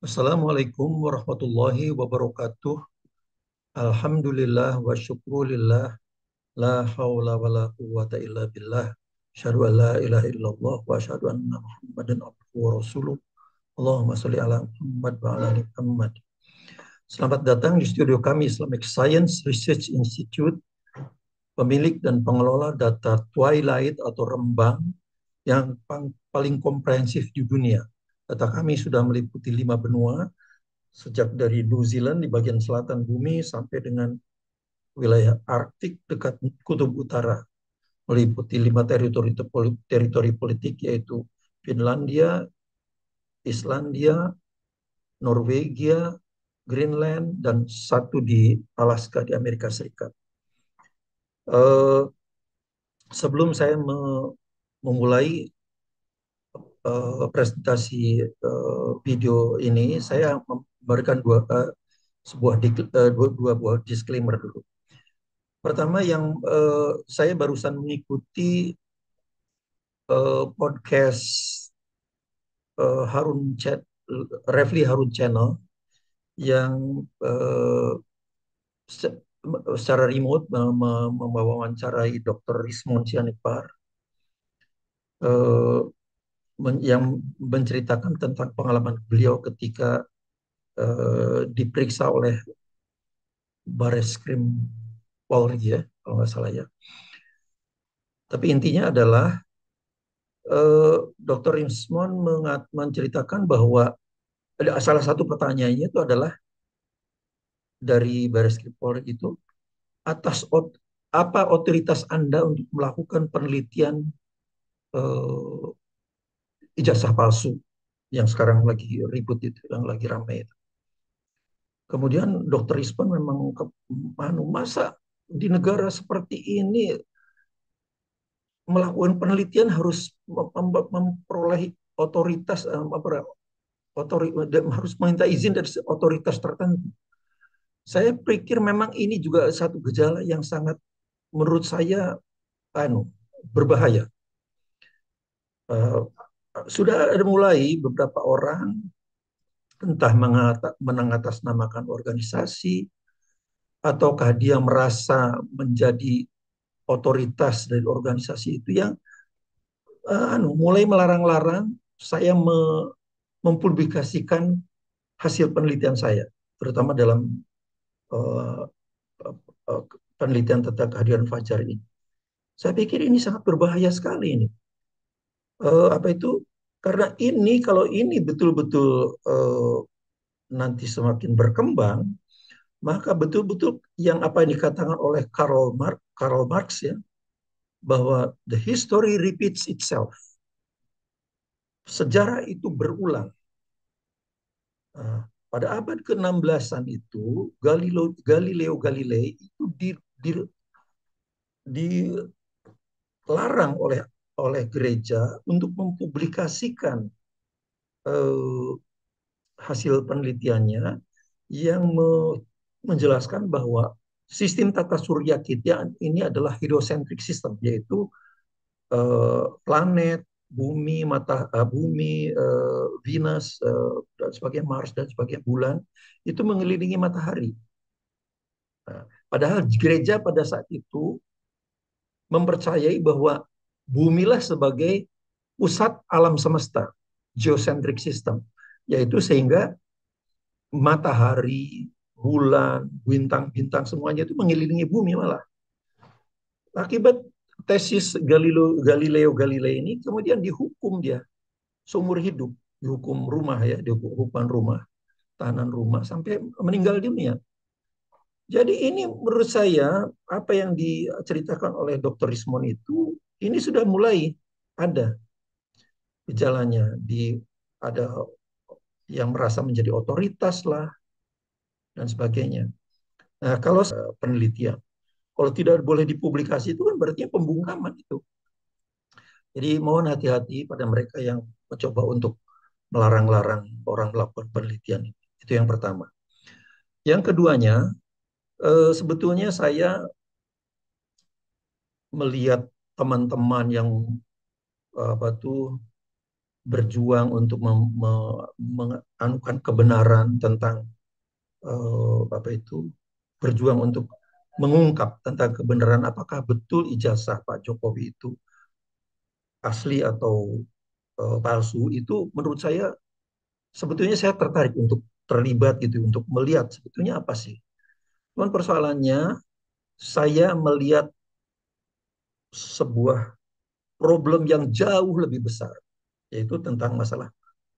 Assalamualaikum warahmatullahi wabarakatuh. Alhamdulillah wa syukrulillah. La hawla wa la quwata illa billah. Asyhadu an la ilaha illallah wa asyhadu anna Muhammadan abduhu wa rasuluh. Allahumma sholli ala Muhammad wa ala ali Muhammad. Selamat datang di studio kami Islamic Science Research Institute, pemilik dan pengelola data Twilight atau Rembang yang paling komprehensif di dunia. Data kami sudah meliputi 5 benua, sejak dari New Zealand di bagian selatan bumi sampai dengan wilayah Arktik dekat Kutub Utara, meliputi 5 teritori politik yaitu Finlandia, Islandia, Norwegia, Greenland, dan satu di Alaska di Amerika Serikat. Eh, Sebelum saya memulai presentasi video ini, saya memberikan dua buah disclaimer dulu. Pertama, yang saya barusan mengikuti podcast eh, Harun Chat, Refli Harun Channel yang secara remote mewawancarai Dr. Rismon Sianipar, eh, yang menceritakan tentang pengalaman beliau ketika diperiksa oleh Bareskrim Polri, ya kalau nggak salah ya. Tapi intinya adalah Dr. Rismon menceritakan bahwa salah satu pertanyaannya itu adalah dari Bareskrim Polri itu, atas apa otoritas Anda untuk melakukan penelitian eh, ijazah palsu yang sekarang lagi ribut itu, yang lagi ramai itu. Kemudian Dokter Ispan memang masa di negara seperti ini melakukan penelitian harus memperoleh otoritas harus meminta izin dari otoritas tertentu. Saya pikir memang ini juga satu gejala yang sangat, menurut saya, berbahaya. Eh, Sudah ada mulai beberapa orang entah mengatasnamakan organisasi ataukah dia merasa menjadi otoritas dari organisasi itu yang mulai melarang-larang saya mempublikasikan hasil penelitian saya, terutama dalam uh, uh, penelitian tentang kehadiran fajar ini. Saya pikir ini sangat berbahaya sekali ini. Apa itu? Karena ini, kalau ini betul-betul nanti semakin berkembang, maka betul-betul yang apa yang dikatakan oleh Karl Marx, ya, bahwa the history repeats itself. Sejarah itu berulang. Nah, pada abad ke-16-an itu Galileo Galilei itu dilarang oleh gereja untuk mempublikasikan eh, hasil penelitiannya yang menjelaskan bahwa sistem tata surya kita ini adalah heliocentric system, yaitu planet, bumi, bumi, Venus, dan sebagainya, Mars dan sebagainya, bulan itu mengelilingi matahari. Nah, padahal gereja pada saat itu mempercayai bahwa bumilah sebagai pusat alam semesta, geocentric system, yaitu sehingga matahari, bulan, bintang-bintang semuanya itu mengelilingi bumi malah. Akibat tesis Galileo Galilei ini kemudian dihukum dia seumur hidup, dihukum rumah, ya, dihukuman rumah, tahanan rumah sampai meninggal dunia. Jadi ini menurut saya apa yang diceritakan oleh Dr. Rismon itu ini sudah mulai ada gejalanya, ada yang merasa menjadi otoritas lah dan sebagainya. Nah, kalau penelitian, kalau tidak boleh dipublikasi itu kan berarti pembungkaman itu. Jadi mohon hati-hati pada mereka yang mencoba untuk melarang-larang orang melakukan penelitian. Itu yang pertama. Yang keduanya, sebetulnya saya melihat teman-teman yang apa tuh berjuang untuk menganukan kebenaran tentang apa itu, berjuang untuk mengungkap tentang kebenaran apakah betul ijazah Pak Jokowi itu asli atau palsu. Itu menurut saya sebetulnya saya tertarik untuk terlibat gitu, untuk melihat sebetulnya apa sih. Cuman persoalannya saya melihat sebuah problem yang jauh lebih besar, yaitu tentang masalah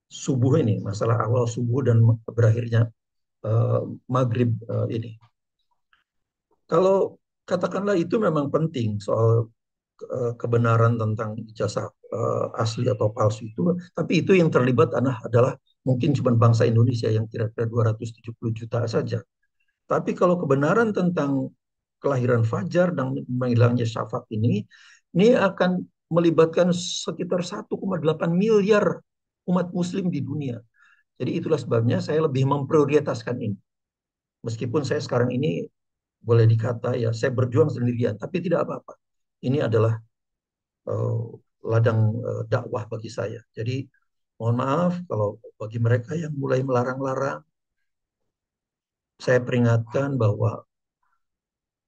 subuh ini, masalah awal subuh dan berakhirnya uh, maghrib ini. Kalau katakanlah itu memang penting soal kebenaran tentang ijazah asli atau palsu itu, tapi itu yang terlibat adalah mungkin cuma bangsa Indonesia yang kira-kira 270 juta saja. Tapi kalau kebenaran tentang kelahiran Fajar dan menghilangnya Syafaq ini akan melibatkan sekitar 1,8 miliar umat Muslim di dunia. Jadi itulah sebabnya saya lebih memprioritaskan ini. Meskipun saya sekarang ini boleh dikata ya saya berjuang sendirian, tapi tidak apa-apa. Ini adalah uh, ladang dakwah bagi saya. Jadi mohon maaf kalau bagi mereka yang mulai melarang-larang, saya peringatkan bahwa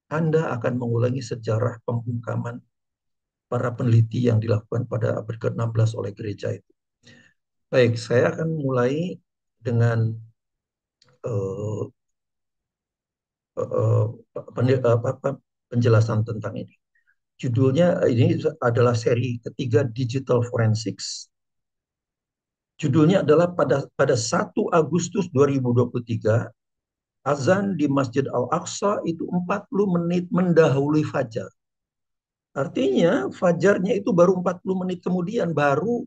Anda akan mengulangi sejarah pembungkaman para peneliti yang dilakukan pada abad ke-16 oleh gereja itu. Baik, saya akan mulai dengan uh, uh, penjelasan tentang ini. Judulnya ini adalah seri ketiga Digital Forensics. Judulnya adalah pada 1 Agustus 2023, azan di Masjid Al-Aqsa itu 40 menit mendahului fajar. Artinya fajarnya itu baru 40 menit kemudian baru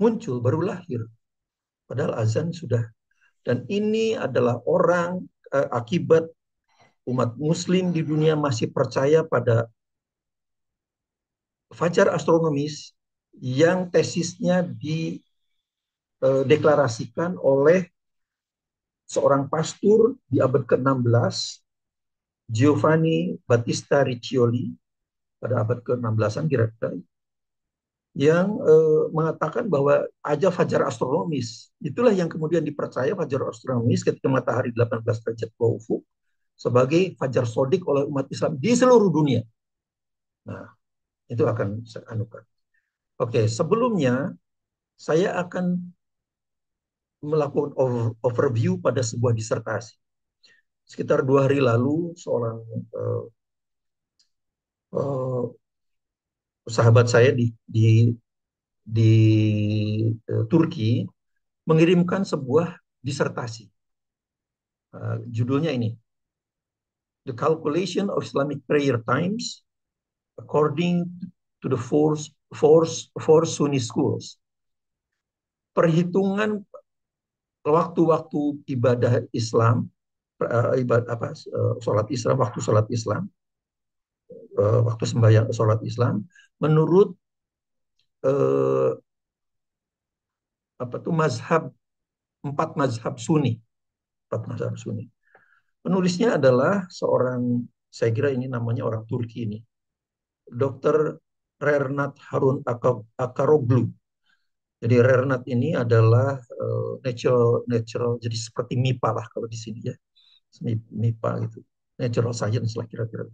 muncul, baru lahir. Padahal azan sudah. Dan ini adalah orang akibat umat muslim di dunia masih percaya pada fajar astronomis yang tesisnya dideklarasikan oleh seorang pastor di abad ke-16, Giovanni Battista Riccioli, pada abad ke-16-an kira-kira, yang mengatakan bahwa ada fajar astronomis. Itulah yang kemudian dipercaya fajar astronomis ketika matahari 18 derajat ke ufuk sebagai fajar sodik oleh umat Islam di seluruh dunia. Nah, itu akan saya anukan. Oke, sebelumnya saya akan melakukan overview pada sebuah disertasi. Sekitar 2 hari lalu, seorang uh, sahabat saya di Turki mengirimkan sebuah disertasi. Judulnya ini, The Calculation of Islamic Prayer Times According to the four Sunni Schools. Perhitungan waktu-waktu ibadah Islam, sholat Islam, waktu sholat Islam, waktu sembahyang sholat Islam, menurut mazhab, 4 mazhab Sunni. 4 mazhab Sunni. Penulisnya adalah seorang, saya kira ini namanya orang Turki ini, Dr. Rernat Harun Akaroglu. Jadi Rernat ini adalah natural, jadi seperti MIPA lah kalau di sini ya, MIPA gitu, natural science lah kira-kira.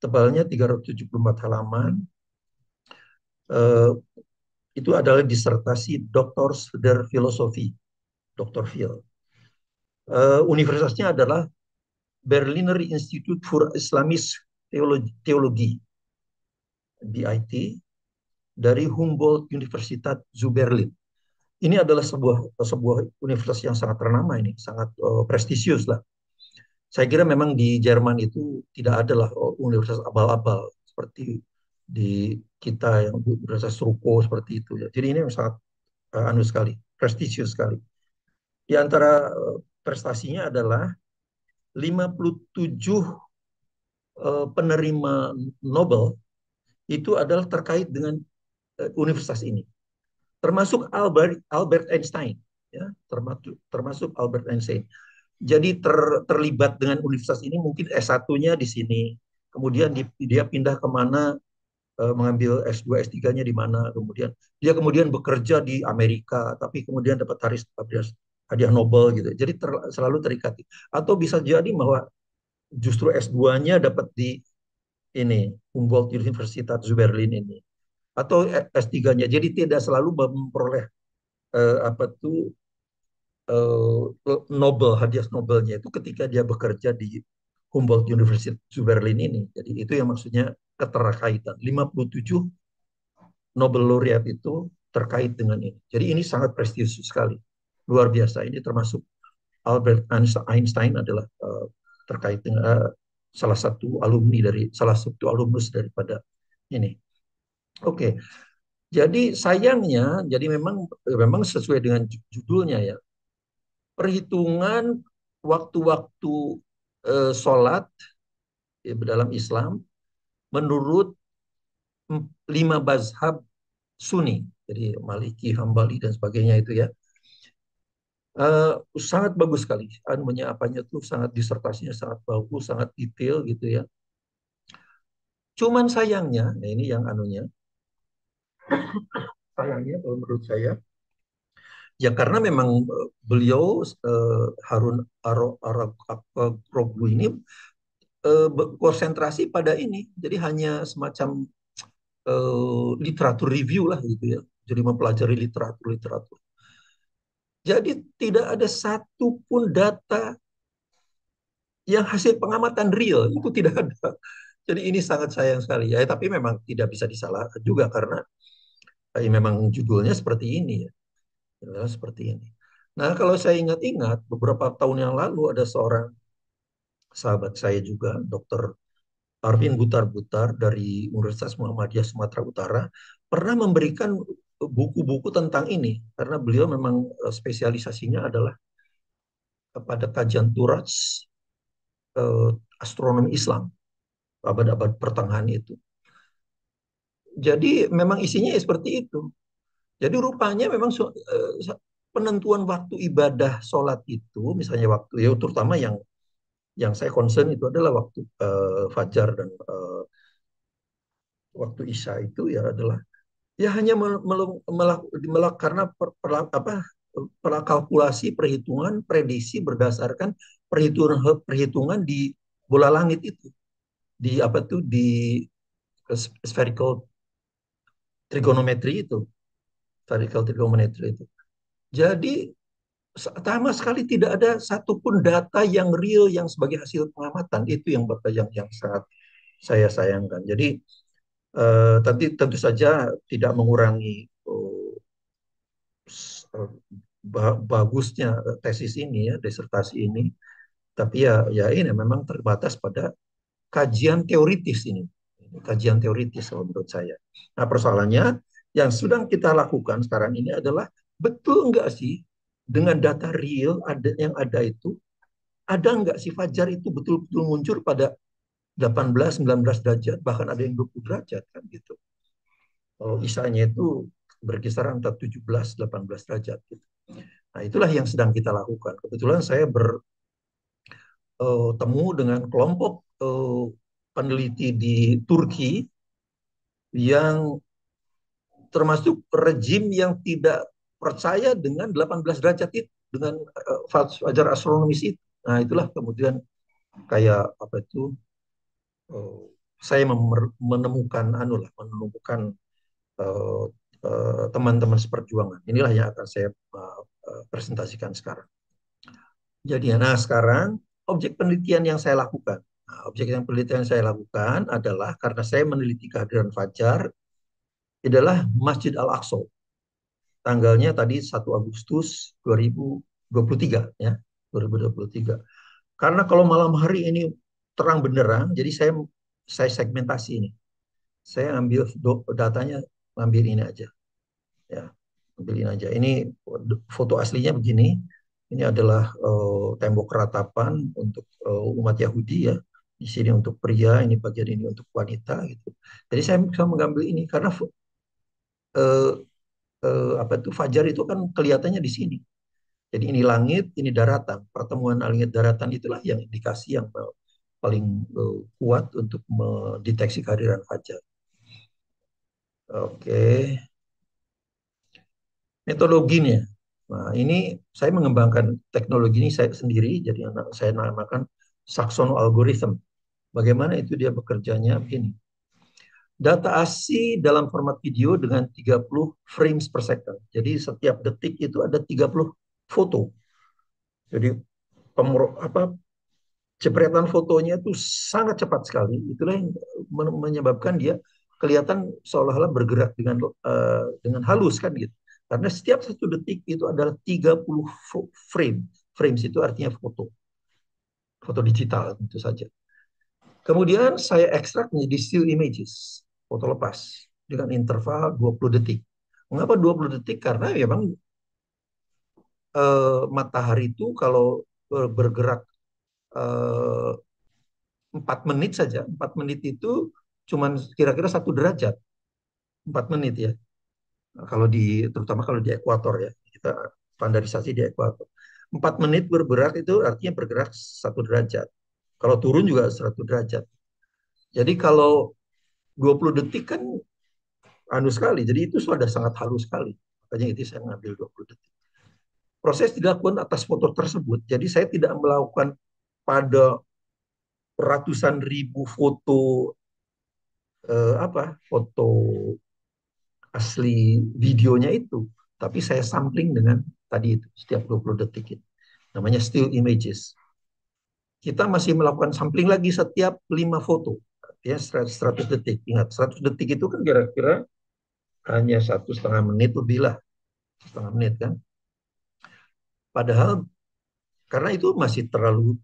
Tebalnya 374 halaman. Itu adalah disertasi Doctors der Philosophy, Dr. Phil. Universitasnya adalah Berliner Institute for Islamic Theology, BIT, dari Humboldt Universität zu Berlin. Ini adalah sebuah universitas yang sangat ternama ini, sangat prestisius lah. Saya kira memang di Jerman itu tidak ada lah universitas abal-abal seperti di kita yang universitas Ruko seperti itu ya. Jadi ini sangat anu sekali, prestisius sekali. Di antara prestasinya adalah 57 penerima Nobel itu adalah terkait dengan universitas ini, termasuk Albert Einstein, ya, termasuk Albert Einstein. Jadi terlibat dengan universitas ini mungkin S1-nya di sini, kemudian dia pindah kemana mengambil S2 S3-nya di mana, kemudian dia kemudian bekerja di Amerika tapi kemudian dapat hadiah Nobel gitu. Jadi selalu terikat. Atau bisa jadi bahwa justru S2-nya dapat di ini Humboldt Universitas zu Berlin ini, atau S3-nya. Jadi tidak selalu memperoleh apa tuh Nobel, hadiah Nobelnya itu ketika dia bekerja di Humboldt University zu Berlin ini. Jadi itu yang maksudnya keterkaitan. 57 Nobel laureate itu terkait dengan ini. Jadi ini sangat prestisius sekali. Luar biasa. Ini termasuk Albert Einstein adalah terkait dengan salah satu alumnus daripada ini. Oke. Jadi sayangnya, jadi memang sesuai dengan judulnya ya, perhitungan waktu-waktu sholat dalam Islam menurut 5 mazhab Sunni, jadi Maliki, Hambali dan sebagainya itu ya, sangat bagus sekali. Apanya tuh sangat disertasinya sangat bagus, sangat detail gitu ya. Cuman sayangnya, nah ini yang anunya, sayangnya kalau menurut saya, ya karena memang beliau Harun Ar-Raghib ini konsentrasi pada ini. Jadi hanya semacam literatur review lah gitu ya. Jadi mempelajari literatur-literatur. Jadi tidak ada satupun data yang hasil pengamatan real, itu tidak ada. Jadi ini sangat sayang sekali ya. Tapi memang tidak bisa disalahkan juga karena memang judulnya seperti ini ya. Seperti ini. Nah, kalau saya ingat-ingat beberapa tahun yang lalu ada seorang sahabat saya juga, Dr. Arvin Butar-Butar dari Universitas Muhammadiyah Sumatera Utara, pernah memberikan buku-buku tentang ini karena beliau memang spesialisasinya adalah pada kajian Turats astronomi Islam abad-abad pertengahan itu. Jadi memang isinya ya seperti itu. Jadi rupanya memang penentuan waktu ibadah sholat itu, misalnya waktu ya terutama yang saya concern itu adalah waktu fajar dan waktu isya itu ya adalah ya hanya karena kalkulasi perhitungan prediksi berdasarkan perhitungan di bola langit itu, di apa tuh di spherical trigonometry itu, spherical trigonometry itu. Jadi sama sekali tidak ada satupun data yang real yang sebagai hasil pengamatan. Itu yang sangat saya sayangkan. Jadi tentu saja tidak mengurangi bagusnya tesis ini ya, disertasi ini. Tapi ya ini memang terbatas pada kajian teoritis ini. Kajian teoritis kalau menurut saya. Nah, persoalannya yang sedang kita lakukan sekarang ini adalah betul nggak sih dengan data real yang ada itu, ada nggak sih fajar itu betul-betul muncul pada 18, 19 derajat, bahkan ada yang 20 derajat kan gitu. Kalau isanya itu berkisar antara 17, 18 derajat gitu. Nah, itulah yang sedang kita lakukan. Kebetulan saya bertemu dengan kelompok peneliti di Turki yang termasuk rejim yang tidak percaya dengan 18 derajat itu, dengan fajar astronomis itu. Nah, itulah kemudian kayak apa itu saya menemukan teman-teman seperjuangan. Inilah yang akan saya presentasikan sekarang. Jadi, nah sekarang objek penelitian yang saya lakukan. Nah, objek yang penelitian yang saya lakukan adalah karena saya meneliti kehadiran fajar adalah Masjid Al-Aqsa. Tanggalnya tadi 1 Agustus 2023 ya, 2023. Karena kalau malam hari ini terang benderang, jadi saya segmentasi ini. Saya ambil datanya, ambil ini aja. Ya, ambil ini aja. Ini foto aslinya begini. Ini adalah tembok ratapan untuk umat Yahudi ya. Di sini untuk pria, ini bagian ini untuk wanita gitu. Jadi saya bisa mengambil ini karena uh, apa itu fajar itu kan kelihatannya di sini. Jadi ini langit, ini daratan. Pertemuan langit daratan itulah yang indikasi yang paling kuat untuk mendeteksi kehadiran fajar. Oke, metodologinya. Nah, ini saya mengembangkan teknologi ini saya sendiri, jadi saya namakan Saxon algorithm. Bagaimana itu dia bekerjanya begini. Data ASCII dalam format video dengan 30 frames per second. Jadi setiap detik itu ada 30 foto. Jadi jepretan fotonya itu sangat cepat sekali. Itulah yang menyebabkan dia kelihatan seolah-olah bergerak dengan halus kan gitu. Karena setiap satu detik itu adalah 30 frame. Frames itu artinya foto. Foto digital tentu saja. Kemudian saya ekstrak menjadi still images, foto lepas dengan interval 20 detik. Mengapa 20 detik? Karena memang matahari itu kalau bergerak eh, 4 menit saja, 4 menit itu cuman kira-kira 1 derajat, 4 menit ya. Kalau terutama kalau di ekuator ya, kita standarisasi di ekuator. 4 menit bergerak itu artinya bergerak 1 derajat. Kalau turun juga 1 derajat. Jadi kalau 20 detik kan anu sekali. Jadi itu sudah sangat halus sekali. Makanya itu saya ngambil 20 detik. Proses dilakukan atas foto tersebut. Jadi saya tidak melakukan pada ratusan ribu foto foto asli videonya itu. Tapi saya sampling dengan tadi itu setiap 20 detik itu. Namanya still images. Kita masih melakukan sampling lagi setiap 5 foto. Ya 100 detik. Ingat 100 detik itu kan kira-kira hanya 1,5 menit lebih lah. 1,5 menit kan. Padahal karena itu masih terlalu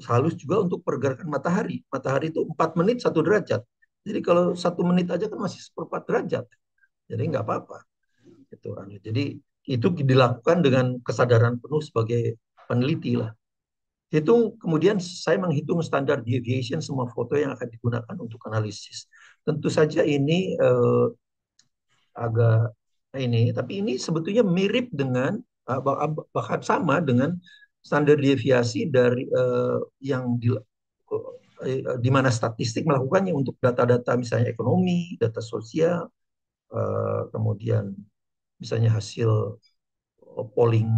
halus juga untuk pergerakan matahari. Matahari itu 4 menit 1 derajat. Jadi kalau 1 menit aja kan masih 1/4 derajat. Jadi nggak apa-apa. Jadi itu dilakukan dengan kesadaran penuh sebagai peneliti lah. Kemudian saya menghitung standar deviation semua foto yang akan digunakan untuk analisis. Tentu saja ini agak tapi ini sebetulnya mirip dengan bahkan sama dengan standar deviasi dari yang di mana statistik melakukannya untuk data-data misalnya ekonomi, data sosial, kemudian misalnya hasil polling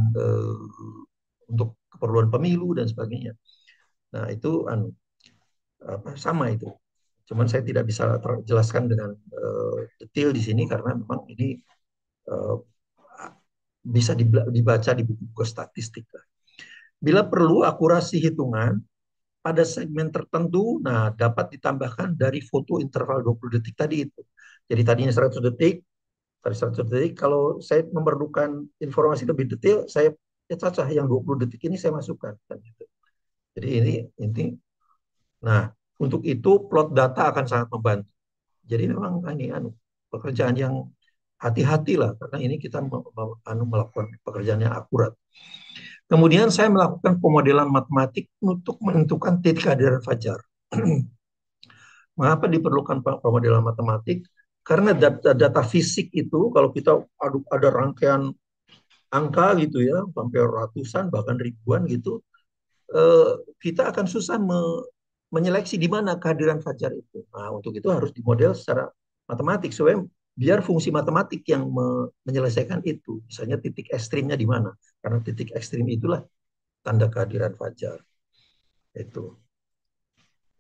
untuk keperluan pemilu dan sebagainya. Nah itu sama itu. Cuman saya tidak bisa jelaskan dengan detail di sini karena memang ini uh, bisa dibaca di buku-buku statistik. Bila perlu akurasi hitungan pada segmen tertentu, nah dapat ditambahkan dari foto interval 20 detik tadi itu. Jadi tadinya 100 detik, tadi 100 detik, kalau saya memerlukan informasi lebih detail, saya cacah yang 20 detik ini saya masukkan. Jadi ini nah untuk itu plot data akan sangat membantu. Jadi memang ini pekerjaan yang hati-hati lah karena ini kita melakukan pekerjaan yang akurat. Kemudian saya melakukan pemodelan matematik untuk menentukan titik kehadiran fajar. Mengapa diperlukan pemodelan matematik? Karena data fisik itu kalau kita ada rangkaian angka gitu ya, sampai ratusan bahkan ribuan gitu, kita akan susah menyeleksi di mana kehadiran fajar itu. Nah, untuk itu harus dimodel secara matematik supaya biar fungsi matematik yang menyelesaikan itu. Misalnya titik ekstrimnya di mana? Karena titik ekstrim itulah tanda kehadiran fajar. Itu.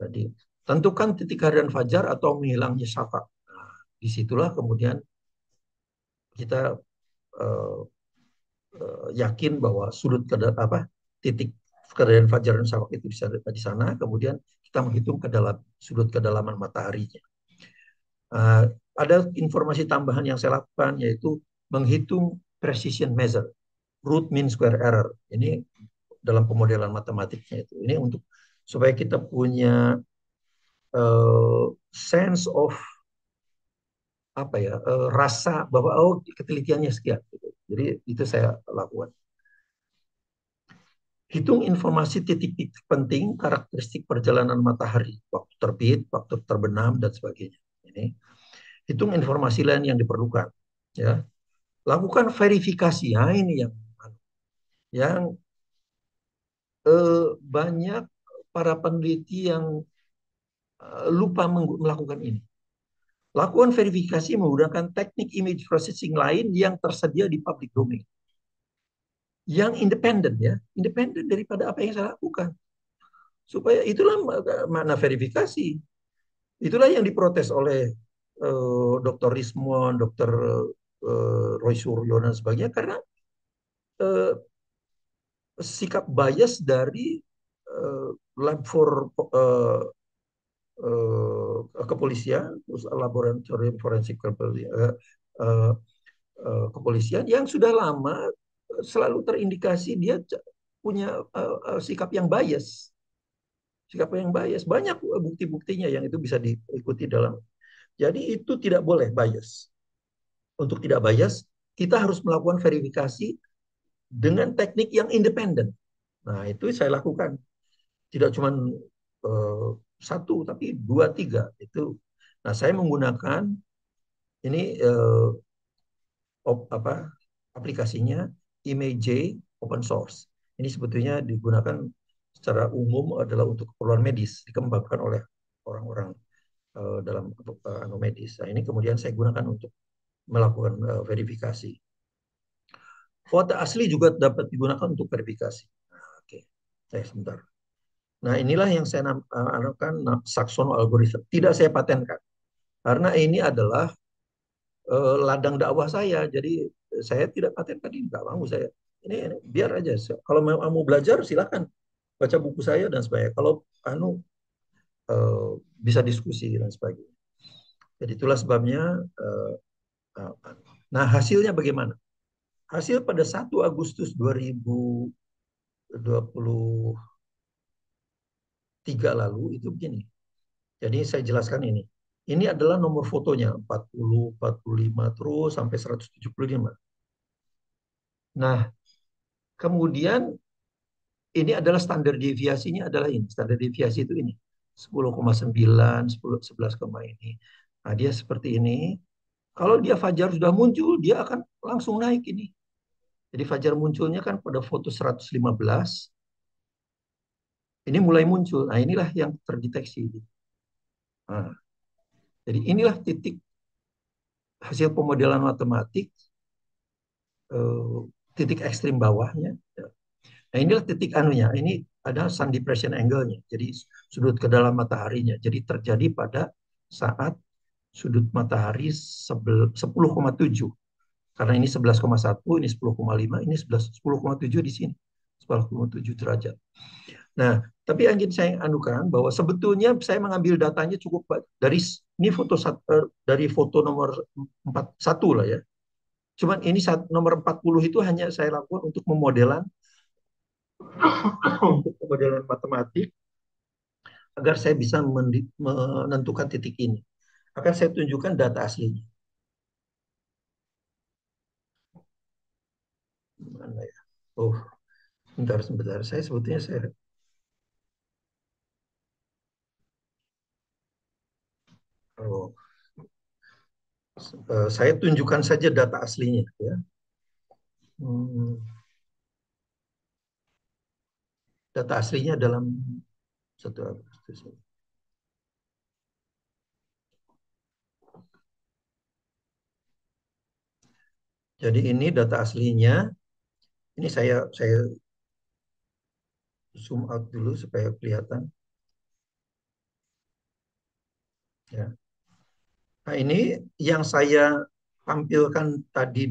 Jadi tentukan titik kehadiran fajar atau menghilangnya syafaq. Nah, disitulah kemudian kita uh, yakin bahwa titik kehadiran fajar dan syafaq itu bisa di sana. Kemudian kita menghitung sudut kedalaman mataharinya. Ada informasi tambahan yang saya lakukan yaitu menghitung precision measure, root mean square error. Ini dalam pemodelan matematiknya itu. Ini untuk supaya kita punya sense of rasa bahwa ketelitiannya sekian. Gitu. Jadi itu saya lakukan. Hitung informasi titik-titik penting, karakteristik perjalanan matahari, waktu terbit, waktu terbenam dan sebagainya. Ini hitung informasi lain yang diperlukan. Ya, lakukan verifikasi. Nah, ini yang banyak para peneliti yang lupa melakukan ini. Lakukan verifikasi menggunakan teknik image processing lain yang tersedia di public domain. Yang independen ya, independen daripada apa yang saya lakukan. Supaya itulah makna verifikasi. Itulah yang diprotes oleh Dr. Rismon, Dr. Roy Suryo dan sebagainya karena uh, sikap bias dari lab for kepolisian, laboratorium forensik kepolisian yang sudah lama selalu terindikasi dia punya sikap yang bias. Sikap yang bias. Banyak bukti-buktinya yang itu bisa diikuti dalam. Jadi itu tidak boleh bias. Untuk tidak bias, kita harus melakukan verifikasi dengan teknik yang independen. Nah, itu saya lakukan. Tidak cuma satu, tapi dua, tiga. Itu. Nah, saya menggunakan ini apa aplikasinya Image open source. Ini sebetulnya digunakan secara umum adalah untuk keperluan medis, dikembangkan oleh orang-orang dalam medis. Nah, ini kemudian saya gunakan untuk melakukan verifikasi. Foto asli juga dapat digunakan untuk verifikasi. Nah, oke, saya sebentar. Nah, inilah yang saya namakan Saxon algorithm. Tidak saya patenkan. Karena ini adalah ladang dakwah saya. Jadi saya tidak patenkan ini, nggak mau saya. Ini biar aja. Kalau mau belajar silakan baca buku saya dan sebagainya. Kalau bisa diskusi dan sebagainya. Jadi itulah sebabnya. Nah, hasilnya bagaimana? Hasil pada 1 Agustus 2023 lalu itu begini. Jadi saya jelaskan ini. Ini adalah nomor fotonya 40, 45 terus sampai 175. Nah, kemudian ini adalah standar deviasinya adalah ini. Standar deviasi itu ini. 10,9, 10, 11, ini. Nah, dia seperti ini. Kalau dia fajar sudah muncul, dia akan langsung naik ini. Jadi fajar munculnya kan pada foto 115, ini mulai muncul. Nah, inilah yang terdeteksi. Nah, jadi inilah titik hasil pemodelan matematik, eh, titik ekstrim bawahnya. Nah, inilah titik anunya. Ini ada sun depression angle-nya. Jadi sudut ke dalam mataharinya. Jadi terjadi pada saat sudut matahari 10,7. Karena ini 11,1, ini 10,5, ini 10,7 di sini. 10,7 derajat. Nah, tapi yang ingin saya anukan bahwa sebetulnya saya mengambil datanya cukup dari ini dari foto nomor 41 lah ya. Cuman ini nomor 40 itu hanya saya lakukan untuk pemodelan untuk pemodelan matematik agar saya bisa menentukan titik ini. Akan saya tunjukkan data aslinya. Mana ya? Oh, sebentar. Saya sebetulnya oh, saya tunjukkan saja data aslinya ya. Hmm, data aslinya dalam 1 Agustus. Jadi ini data aslinya. Ini saya zoom out dulu supaya kelihatan. Ya. Nah, ini yang saya tampilkan tadi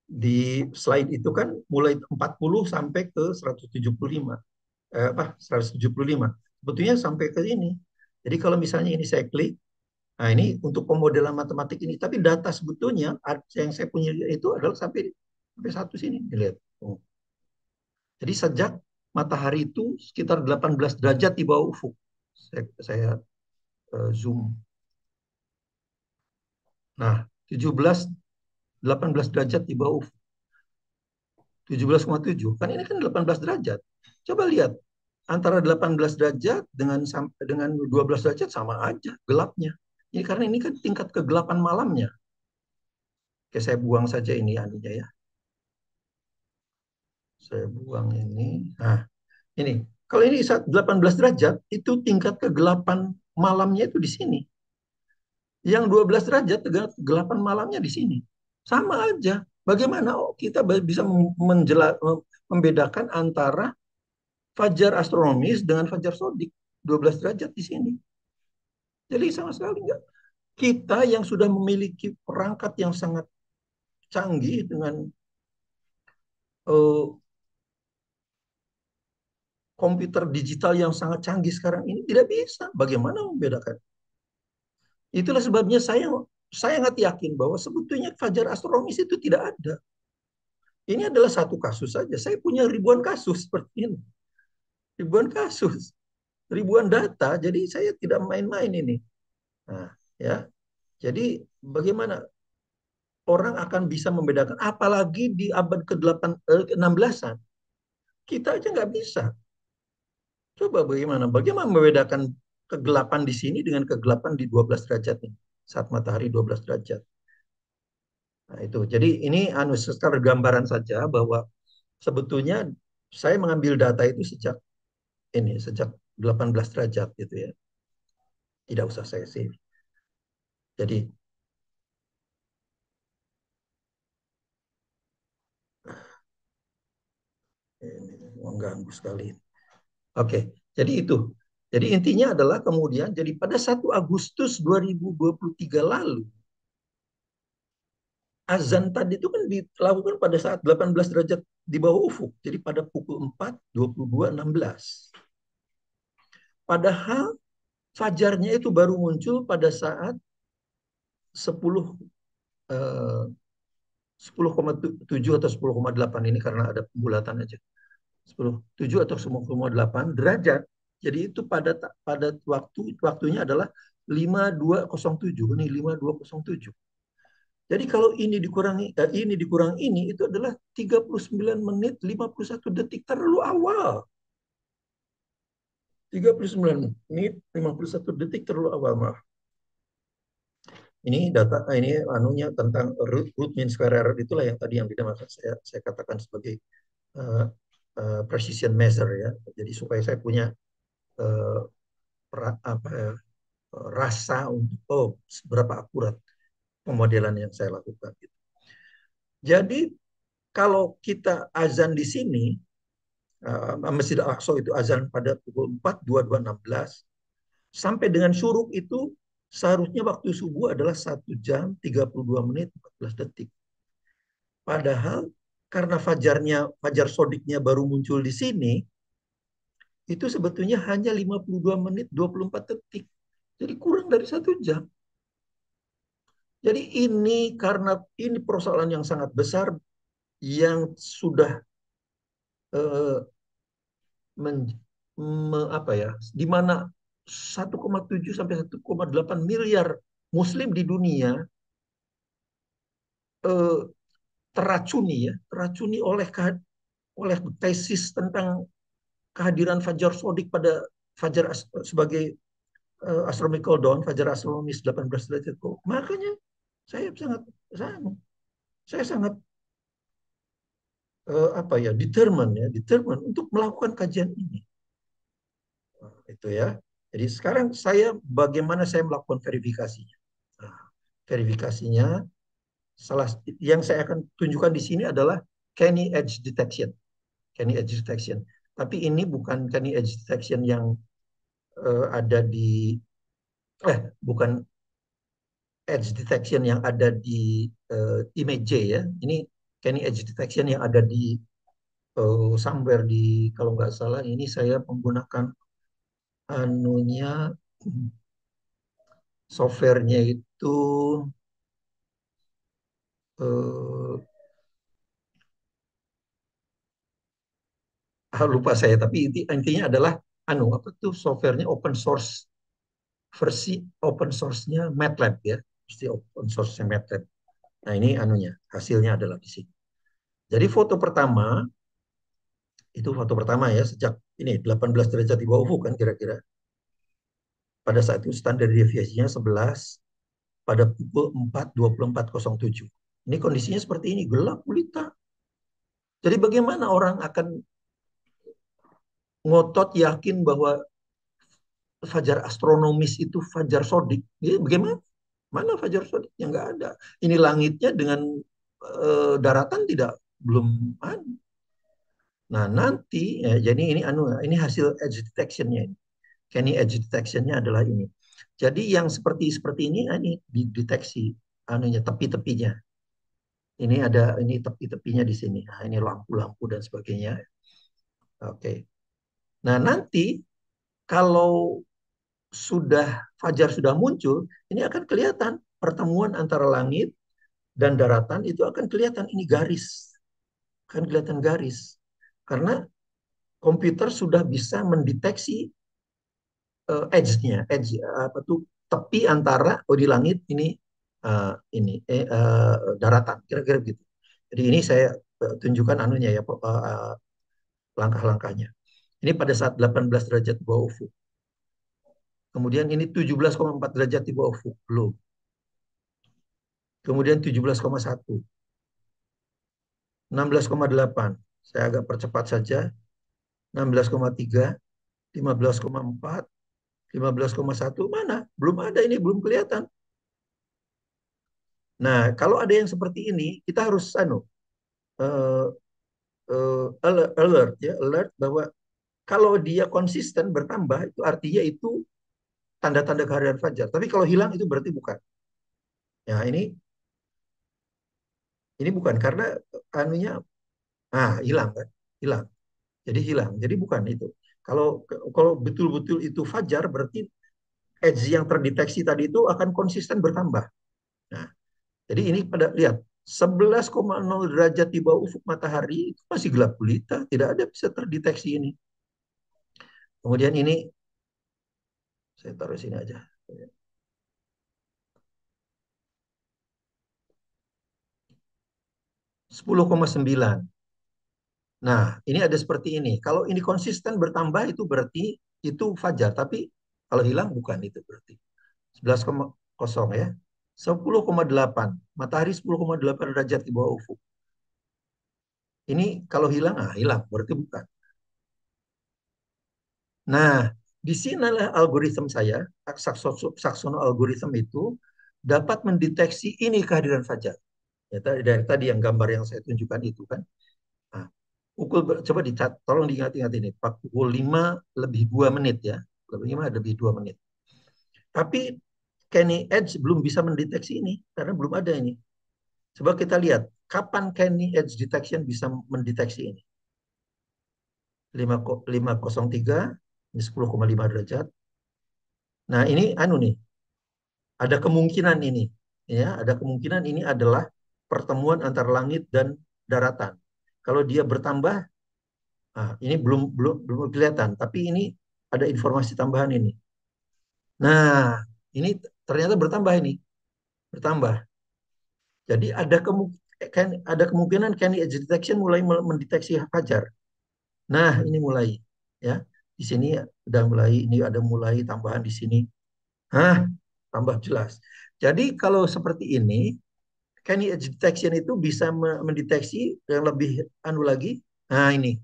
di slide itu kan mulai 40 sampai ke 175. 175. Sebetulnya sampai ke ini. Jadi kalau misalnya ini saya klik, nah ini untuk pemodelan matematik ini, tapi data sebetulnya yang saya punya itu adalah sampai satu sini, lihat. Oh. Jadi sejak matahari itu sekitar 18 derajat di bawah ufuk. Saya zoom. Nah, 18 derajat di bawah ufuk. 17,7. Kan ini kan 18 derajat. Coba lihat antara 18 derajat dengan 12 derajat sama aja gelapnya. Ini karena ini kan tingkat kegelapan malamnya. Oke, saya buang saja ini anunya ya. Saya buang ini. Nah, ini. Kalau ini 18 derajat, itu tingkat kegelapan malamnya itu di sini. Yang 12 derajat kegelapan malamnya di sini. Sama aja. Bagaimana kita bisa membedakan antara fajar astronomis dengan fajar sodik 12 derajat di sini. Jadi sama sekali enggak. Kita yang sudah memiliki perangkat yang sangat canggih dengan uh, komputer digital yang sangat canggih sekarang ini tidak bisa. Bagaimana membedakan? Itulah sebabnya saya sangat yakin bahwa sebetulnya fajar astronomis itu tidak ada. Ini adalah satu kasus saja. Saya punya ribuan kasus seperti ini. Ribuan kasus, ribuan data. Jadi saya tidak main-main ini. Nah, ya. Jadi bagaimana orang akan bisa membedakan apalagi di abad ke-8 16-an. Kita aja nggak bisa. Coba bagaimana? Bagaimana membedakan kegelapan di sini dengan kegelapan di 12 derajat ini saat matahari 12 derajat. Nah, itu. Jadi ini sekedar gambaran saja bahwa sebetulnya saya mengambil data itu sejak 18 derajat gitu ya. Tidak usah saya save. Jadi ini mengganggu sekali. Oke, jadi itu. Jadi intinya adalah kemudian jadi pada 1 Agustus 2023 lalu azan tadi itu kan dilakukan pada saat 18 derajat di bawah ufuk. Jadi pada pukul 4:22:16. Padahal fajarnya itu baru muncul pada saat 10 eh, 10,7 atau 10,8 ini karena ada pembulatan aja. 10,7 atau 10,8 derajat. Jadi itu pada waktunya adalah 5207. Ini 5207. Jadi kalau ini dikurang ini itu adalah 39 menit 51 detik terlalu awal. 39 menit 51 detik terlalu awal, maaf. Ini data ini anunya tentang root mean square error itulah yang tadi yang dinamakan saya katakan sebagai uh, precision measure ya. Jadi supaya saya punya uh, apa rasa untuk seberapa akurat pemodelan yang saya lakukan. Jadi kalau kita azan di sini, Masjid Al-Aqsa itu azan pada pukul 4:22:16 sampai dengan syuruk itu seharusnya waktu subuh adalah 1 jam 32 menit 14 detik. Padahal karena fajar sodiknya baru muncul di sini, itu sebetulnya hanya 52 menit 24 detik. Jadi kurang dari 1 jam. Jadi ini karena ini persoalan yang sangat besar yang sudah eh, men, apa ya, di mana 1,7 sampai 1,8 miliar Muslim di dunia eh, teracuni oleh tesis tentang kehadiran Fajar Sodik pada Fajar sebagai astronomical dawn, Fajar astronomis 18 derajat. Makanya saya sangat saya, saya sangat apa ya determine untuk melakukan kajian ini. Nah, itu ya. Jadi sekarang bagaimana saya melakukan verifikasinya. Nah, verifikasinya salah yang saya akan tunjukkan di sini adalah Canny Edge Detection. Canny Edge Detection. Tapi ini bukan Canny Edge Detection yang ada di bukan edge detection yang ada di image J ya. Ini Canny Edge Detection yang ada di somewhere di kalau nggak salah ini saya menggunakan anunya softwarenya itu eh, lupa saya tapi intinya adalah apa tuh softwarenya open source versi open source-nya MATLAB ya versi open source-nya MATLAB. Nah ini anunya hasilnya adalah di sini. Jadi foto pertama ya sejak ini 18 derajat di bawah ufuk kan kira-kira. Pada saat itu standar deviasinya 11 pada pukul 4:24:07. Ini kondisinya seperti ini, gelap gulita. Jadi bagaimana orang akan ngotot yakin bahwa fajar astronomis itu fajar sodik. Jadi bagaimana? Mana fajar sodik? Yang nggak ada. Ini langitnya dengan daratan tidak belum ada. Nah nanti jadi ini hasil edge detection-nya. Kenny edge detection-nya adalah ini. Jadi yang seperti seperti ini ini dideteksi anunya tepi-tepinya. Ini tepi-tepinya di sini. Nah, ini lampu-lampu dan sebagainya. Oke. Nah, nanti kalau fajar sudah muncul, ini akan kelihatan pertemuan antara langit dan daratan itu akan kelihatan ini garis. Akan kelihatan garis. Karena komputer sudah bisa mendeteksi edge-nya, apa tuh tepi antara di langit ini daratan, kira-kira gitu. Jadi ini saya tunjukkan anunya ya langkah-langkahnya. Ini pada saat 18 derajat di bawah ufuk. Kemudian ini 17,4 derajat di bawah ufuk, belum. Kemudian 17,1, 16,8. Saya agak percepat saja. 16,3, 15,4, 15,1 mana? Belum ada ini, belum kelihatan. Nah, kalau ada yang seperti ini, kita harus uh, alert ya, alert bahwa kalau dia konsisten bertambah itu artinya itu tanda-tanda kehadiran fajar. Tapi kalau hilang itu berarti bukan. Ya, ini bukan karena anunya hilang kan? Hilang. Jadi hilang. Jadi bukan itu. Kalau kalau betul-betul itu fajar berarti edge yang terdeteksi tadi itu akan konsisten bertambah. Nah, jadi ini pada lihat 11,0 derajat di bawah ufuk matahari itu masih gelap gulita, tidak ada bisa terdeteksi ini. Kemudian ini saya taruh sini aja. 10,9. Nah, ini ada seperti ini. Kalau ini konsisten bertambah itu berarti itu fajar, tapi kalau hilang bukan itu berarti. 11,0 ya. 10,8. Matahari 10,8 derajat di bawah ufuk. Ini kalau hilang, hilang. Berarti bukan. Nah, di sinilah algoritma saya, Saxono algorithm itu dapat mendeteksi ini kehadiran fajar. Ya, dari tadi yang gambar yang saya tunjukkan itu kan. Nah, coba tolong diingat-ingat ini. Pukul 5 lebih 2 menit ya. Lebih 5 lebih 2 menit. Tapi Kenny Edge belum bisa mendeteksi ini karena belum ada ini. Coba kita lihat kapan Kenny Edge detection bisa mendeteksi ini. 503 ini 10,5 derajat. Nah, ini nih. Ada kemungkinan ini ya, ada kemungkinan ini adalah pertemuan antara langit dan daratan. Kalau dia bertambah, ini belum kelihatan, tapi ini ada informasi tambahan ini. Nah, ini ternyata bertambah ini, bertambah. Jadi ada kemungkinan Kenny Edge Detection mulai mendeteksi fajar. Nah, ini mulai ya. Di sini udah mulai, ini ada mulai tambahan di sini. Tambah jelas. Jadi kalau seperti ini, Kenny Edge Detection itu bisa mendeteksi yang lebih lagi. Nah, ini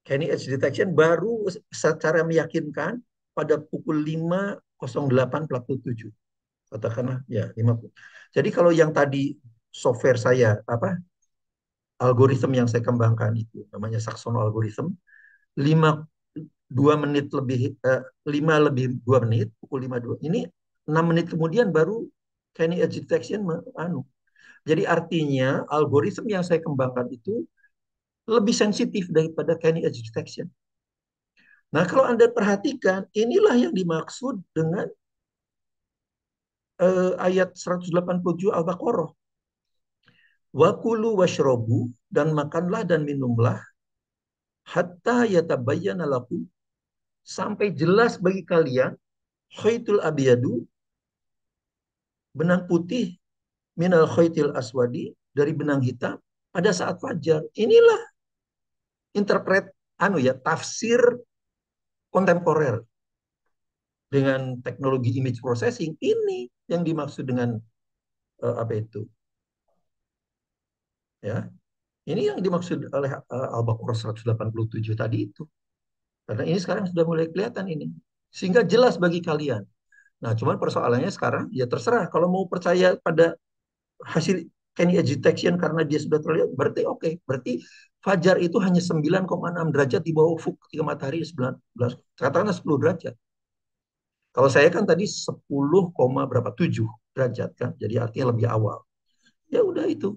Kenny Edge Detection baru secara meyakinkan pada pukul 5:08:47. Katakanlah ya 50. Jadi kalau yang tadi software saya algoritma yang saya kembangkan itu namanya Saxono algorithm 5 2 menit lebih 5 lebih 2 menit pukul 5:02 ini 6 menit kemudian baru Kenny Edge Detection Jadi artinya algoritma yang saya kembangkan itu lebih sensitif daripada Kenny Edge Detection. Nah, kalau Anda perhatikan, inilah yang dimaksud dengan ayat 187 Al-Baqarah. Wakulu washrobu, dan makanlah dan minumlah hatta yatabayyana lakum, sampai jelas bagi kalian khaytul abiyadu, benang putih, minal khaytil aswadi, dari benang hitam pada saat fajar. Inilah interpret tafsir kontemporer dengan teknologi image processing. Ini yang dimaksud dengan apa itu ya, ini yang dimaksud oleh Al-Baqarah 187 tadi itu, karena ini sekarang sudah mulai kelihatan ini Sehingga jelas bagi kalian. Nah, cuman persoalannya sekarang ya terserah. Kalau mau percaya pada hasil any detection karena dia sudah terlihat, berarti oke. Berarti fajar itu hanya 9,6 derajat di bawah ufuk ketika matahari 19, katakanlah 10 derajat. Kalau saya kan tadi 10, berapa 7 derajat kan. Jadi artinya lebih awal. Ya udah itu.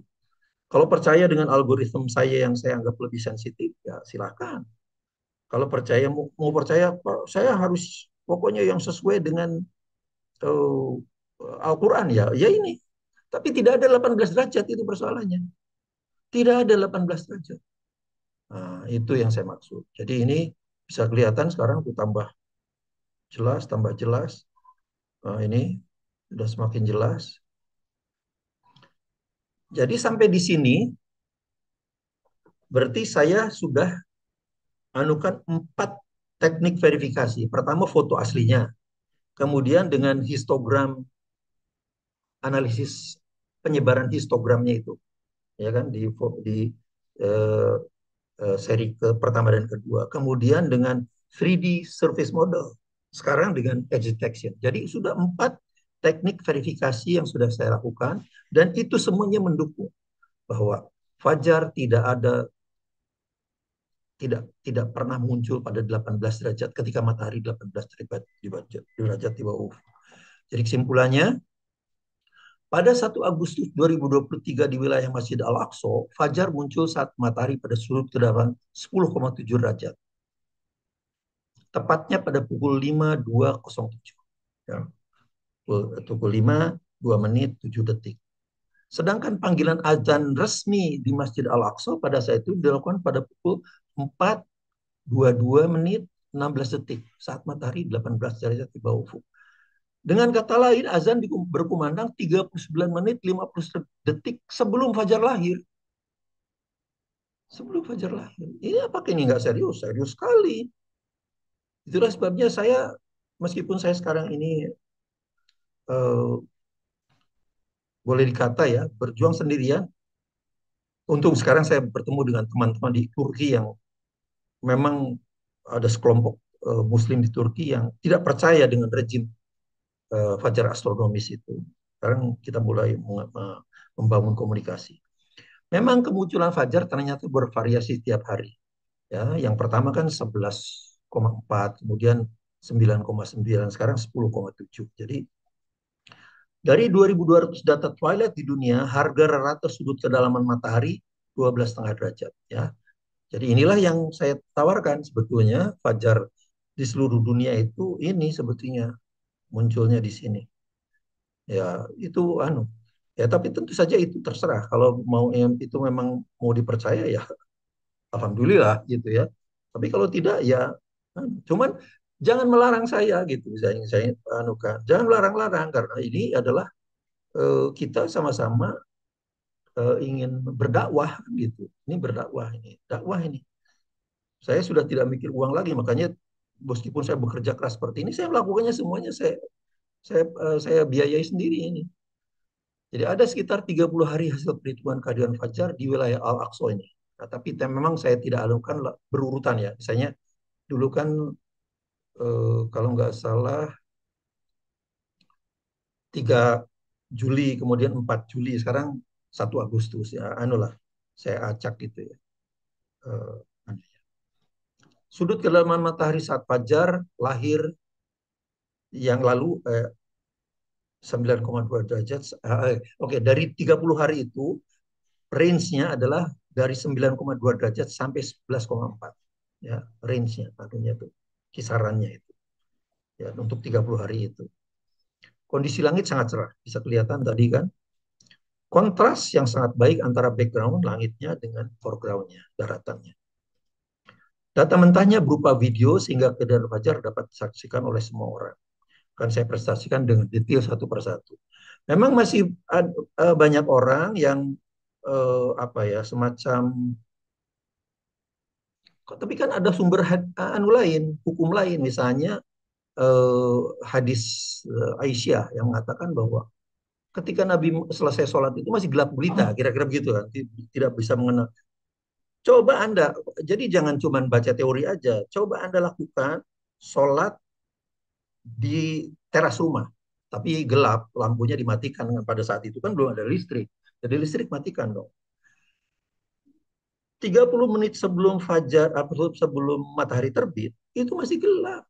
Kalau percaya dengan algoritma saya yang saya anggap lebih sensitif, ya silakan. Kalau percaya mau percaya, saya harus pokoknya yang sesuai dengan uh, Al-Quran ya, ya ini. Tapi tidak ada 18 derajat itu persoalannya. Tidak ada 18 derajat. Nah, itu yang saya maksud. Jadi ini bisa kelihatan sekarang tuh tambah jelas. Nah, ini sudah semakin jelas. Jadi sampai di sini berarti saya sudah anukan 4 teknik verifikasi. Pertama foto aslinya, kemudian dengan histogram analisis penyebaran histogramnya itu, ya kan di eh, seri ke pertama dan kedua. Kemudian dengan 3D surface model. Sekarang dengan edge detection. Jadi sudah 4 teknik verifikasi yang sudah saya lakukan dan itu semuanya mendukung bahwa fajar tidak tidak pernah muncul pada 18 derajat ketika matahari 18 derajat di bawah ufuk. Jadi kesimpulannya, pada 1 Agustus 2023 di wilayah Masjid Al-Aqsa, fajar muncul saat matahari pada sudut kedalaman 10,7 derajat. Tepatnya pada pukul 5.207. Ya, pukul 5, 2 menit, 7 detik. Sedangkan panggilan azan resmi di Masjid Al-Aqsa pada saat itu dilakukan pada pukul 4.22 menit 16 detik saat matahari 18 derajat di bawah ufuk. Dengan kata lain, azan berkumandang 39 menit 50 detik sebelum fajar lahir. Sebelum fajar lahir. Ini apa ini nggak serius? Serius sekali. Itulah sebabnya saya, meskipun saya sekarang ini eh, boleh dikata ya, berjuang sendirian. Untung sekarang saya bertemu dengan teman-teman di Turki yang memang ada sekelompok Muslim di Turki yang tidak percaya dengan rejim fajar astronomis itu. Sekarang kita mulai membangun komunikasi. Memang kemunculan fajar ternyata bervariasi tiap hari. Ya, yang pertama kan 11,4, kemudian 9,9, sekarang 10,7. Jadi dari 2.200 data twilight di dunia, harga rata sudut kedalaman matahari 12,5 derajat. Ya, jadi inilah yang saya tawarkan sebetulnya fajar di seluruh dunia itu ini sebetulnya munculnya di sini. Ya, itu Ya, tapi tentu saja itu terserah. Kalau mau itu memang mau dipercaya ya alhamdulillah gitu ya. Tapi kalau tidak ya cuman jangan melarang saya gitu. Saya anukan. Jangan melarang-larang karena ini adalah kita sama-sama ingin berdakwah gitu. Ini berdakwah ini, dakwah ini. Saya sudah tidak mikir uang lagi, makanya meskipun saya bekerja keras seperti ini, saya melakukannya semuanya saya biayai sendiri ini. Jadi ada sekitar 30 hari hasil perhitungan keadilan fajar di wilayah Al-Aqsa ini. Nah, tapi memang saya tidak alukan berurutan ya. Misalnya dulu kan kalau nggak salah 3 Juli, kemudian 4 Juli, sekarang 1 Agustus ya, anulah saya acak gitu ya. Eh, Sudut kedalaman matahari saat fajar lahir yang lalu 9,2 derajat. Oke, dari 30 hari itu range-nya adalah dari 9,2 derajat sampai 11,4. Ya, range-nya artinya itu kisarannya itu. Ya, untuk 30 hari itu. Kondisi langit sangat cerah, bisa kelihatan tadi kan. Kontras yang sangat baik antara background langitnya dengan foreground-nya, daratannya. Data mentahnya berupa video sehingga keadaan fajar dapat disaksikan oleh semua orang. Akan saya presentasikan dengan detail satu persatu. Memang masih banyak orang yang apa ya semacam, tapi kan ada sumber hukum lain, misalnya eh, hadis Aisyah yang mengatakan bahwa ketika Nabi selesai sholat itu masih gelap gulita, kira-kira begitu kan, tidak bisa mengenal. Coba Anda, jadi jangan cuma baca teori aja, coba Anda lakukan sholat di teras rumah, tapi gelap, lampunya dimatikan pada saat itu kan belum ada listrik. Jadi listrik matikan dong. 30 menit sebelum fajar, sebelum matahari terbit, itu masih gelap.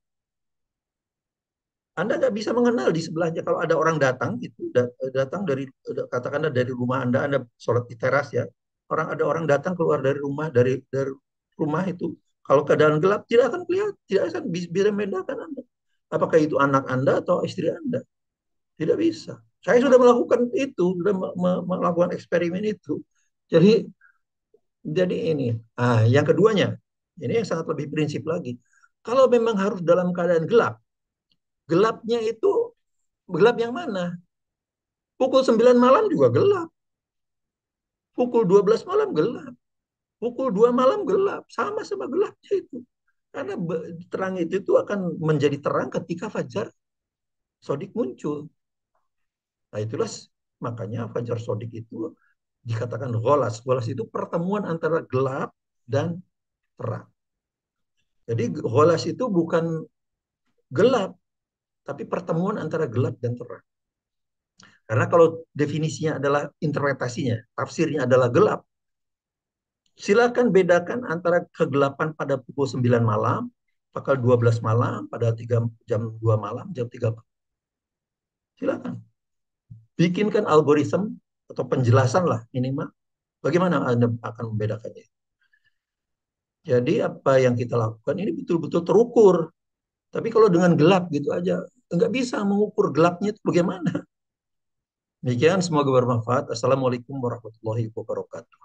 Anda nggak bisa mengenal di sebelahnya kalau ada orang datang itu datang dari katakanlah dari rumah Anda, Anda sholat di teras ya. Ada orang datang keluar dari rumah itu. Kalau keadaan gelap tidak akan kelihatan, tidak akan bisa membedakan Anda. Apakah itu anak Anda atau istri Anda? Tidak bisa. Saya sudah melakukan itu, sudah melakukan eksperimen itu. Jadi ini. Yang keduanya, ini yang sangat lebih prinsip lagi. Kalau memang harus dalam keadaan gelap, gelapnya itu gelap yang mana? Pukul 9 malam juga gelap. Pukul 12 malam gelap. Pukul 2 malam gelap. Sama-sama gelapnya itu. Karena terang itu akan menjadi terang ketika fajar sodik muncul. Nah itulah makanya fajar sodik itu dikatakan golas. Golas itu pertemuan antara gelap dan terang. Jadi golas itu bukan gelap, tapi pertemuan antara gelap dan terang. Karena kalau definisinya adalah interpretasinya, tafsirnya adalah gelap, silakan bedakan antara kegelapan pada pukul 9 malam, pukul 12 malam, pada 3 jam 2 malam, jam 3 malam. Silakan. Bikinkan algoritma atau penjelasan lah minimal. Bagaimana Anda akan membedakannya? Jadi apa yang kita lakukan ini betul-betul terukur. Tapi kalau dengan gelap gitu aja, nggak bisa mengukur gelapnya itu bagaimana. Demikian, semoga bermanfaat. Assalamualaikum warahmatullahi wabarakatuh.